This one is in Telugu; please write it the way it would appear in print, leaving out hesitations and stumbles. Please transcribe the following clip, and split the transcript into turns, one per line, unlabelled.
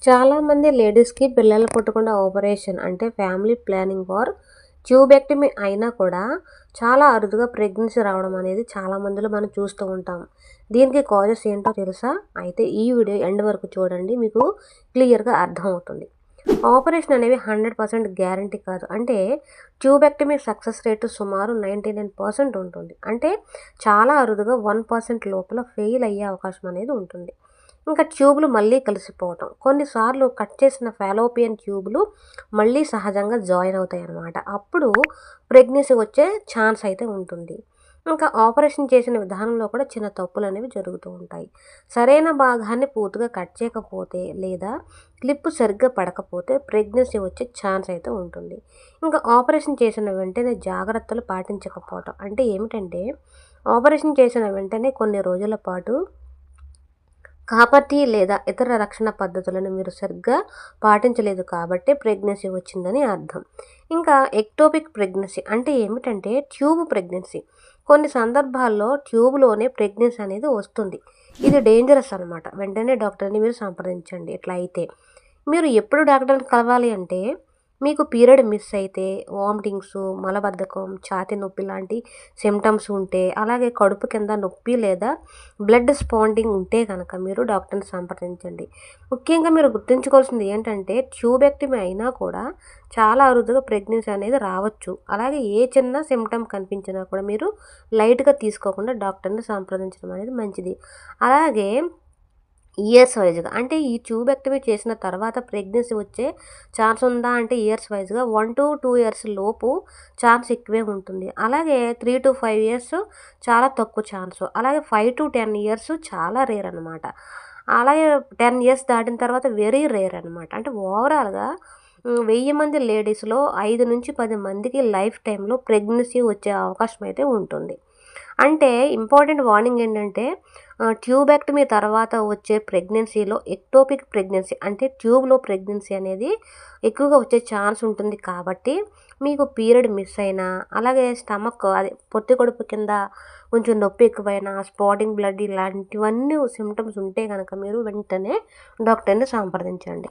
చాలామంది లేడీస్‌కి పిల్లలు పుట్టకుండా ఆపరేషన్ అంటే ఫ్యామిలీ ప్లానింగ్ ఫర్ ట్యూబెక్టమీ అయినా కూడా చాలా అరుదుగా ప్రెగ్నెన్సీ రావడం అనేది చాలా మందిలో మనం చూస్తూ ఉంటాం. దీనికి కాజెస్ ఏంటో తెలుసా? అయితే ఈ వీడియో ఎండ్ వరకు చూడండి, మీకు క్లియర్‌గా అర్థమవుతుంది. ఆపరేషన్ అనేవి 100% గ్యారంటీ కాదు. అంటే ట్యూబెక్టమీ సక్సెస్ రేటు సుమారు 99% ఉంటుంది. అంటే చాలా అరుదుగా 1% లోపల ఫెయిల్ అయ్యే అవకాశం అనేది ఉంటుంది. ఇంకా ట్యూబులు మళ్ళీ కలిసిపోవటం. కొన్నిసార్లు కట్ చేసిన ఫాలోపియన్ ట్యూబులు మళ్ళీ సహజంగా జాయిన్ అవుతాయన్నమాట. అప్పుడు ప్రెగ్నెన్సీ వచ్చే ఛాన్స్ అయితే ఉంటుంది. ఇంకా ఆపరేషన్ చేసిన విధానంలో కూడా చిన్న తప్పులనేవి జరుగుతూ ఉంటాయి. సరైన భాగాన్ని పూర్తిగా కట్ చేయకపోతే లేదా క్లిప్ సరిగ్గా పడకపోతే ప్రెగ్నెన్సీ వచ్చే ఛాన్స్ అయితే ఉంటుంది. ఇంకా ఆపరేషన్ చేసిన వెంటనే జాగ్రత్తలు పాటించకపోవటం. అంటే ఏమిటంటే ఆపరేషన్ చేసిన వెంటనే కొన్ని రోజుల పాటు కాపర్టీ లేదా ఇతర రక్షణ పద్ధతులను మీరు సరిగ్గా పాటించలేదు కాబట్టి ప్రెగ్నెన్సీ వచ్చిందని అర్థం. ఇంకా ఎక్టోపిక్ ప్రెగ్నెన్సీ అంటే ఏమిటంటే ట్యూబ్ ప్రెగ్నెన్సీ. కొన్ని సందర్భాల్లో ట్యూబ్లోనే ప్రెగ్నెన్సీ అనేది వస్తుంది. ఇది డేంజరస్ అనమాట. వెంటనే డాక్టర్ని మీరు సంప్రదించండి. ఇట్లా అయితే మీరు ఎప్పుడు డాక్టర్ని కలవాలి అంటే మీకు పీరియడ్ మిస్ అయితే, వామిటింగ్స్, మలబద్ధకం, ఛాతీ నొప్పి లాంటి సిమ్టమ్స్ ఉంటే, అలాగే కడుపు కింద నొప్పి లేదా బ్లడ్ స్పాండింగ్ ఉంటే కనుక మీరు డాక్టర్ని సంప్రదించండి. ముఖ్యంగా మీరు గుర్తుంచుకోవాల్సింది ఏంటంటే ట్యూబెక్టమీ అయినా కూడా చాలా అరుదుగా ప్రెగ్నెన్సీ అనేది రావచ్చు. అలాగే ఏ చిన్న సిమ్టమ్ కనిపించినా కూడా మీరు లైట్గా తీసుకోకుండా డాక్టర్ని సంప్రదించడం అనేది మంచిది. అలాగే ఇయర్స్ వైజ్‌గా అంటే ఈ ట్యూబెక్టమీ చేసిన తర్వాత ప్రెగ్నెన్సీ వచ్చే ఛాన్స్ ఉందా అంటే ఇయర్స్ వైజ్‌గా 1-2 ఇయర్స్ లోపు ఛాన్స్ ఎక్కువే ఉంటుంది. అలాగే 3-5 ఇయర్స్ చాలా తక్కువ ఛాన్సు. అలాగే 5-10 ఇయర్స్ చాలా రేర్ అనమాట. అలాగే 10 ఇయర్స్ దాటిన తర్వాత వెరీ రేర్ అనమాట. అంటే ఓవరాల్‌గా 1000 మంది లేడీస్‌లో 5-10 మందికి లైఫ్ టైమ్‌లో ప్రెగ్నెన్సీ వచ్చే అవకాశం అయితే ఉంటుంది. అంటే ఇంపార్టెంట్ వార్నింగ్ ఏంటంటే ట్యూబెక్టమీ తర్వాత వచ్చే ప్రెగ్నెన్సీలో ఎక్టోపిక్ ప్రెగ్నెన్సీ అంటే ట్యూబ్‌లో ప్రెగ్నెన్సీ అనేది ఎక్కువగా వచ్చే ఛాన్స్ ఉంటుంది కాబట్టి మీకు పీరియడ్ మిస్ అయినా, అలాగే స్టమక్ అదే పొత్తి కడుపు కింద కొంచెం నొప్పి ఎక్కువైనా, స్పాటింగ్ బ్లడ్ ఇలాంటివన్నీ సిమ్టమ్స్ ఉంటే గనక మీరు వెంటనే డాక్టర్‌ని సంప్రదించండి.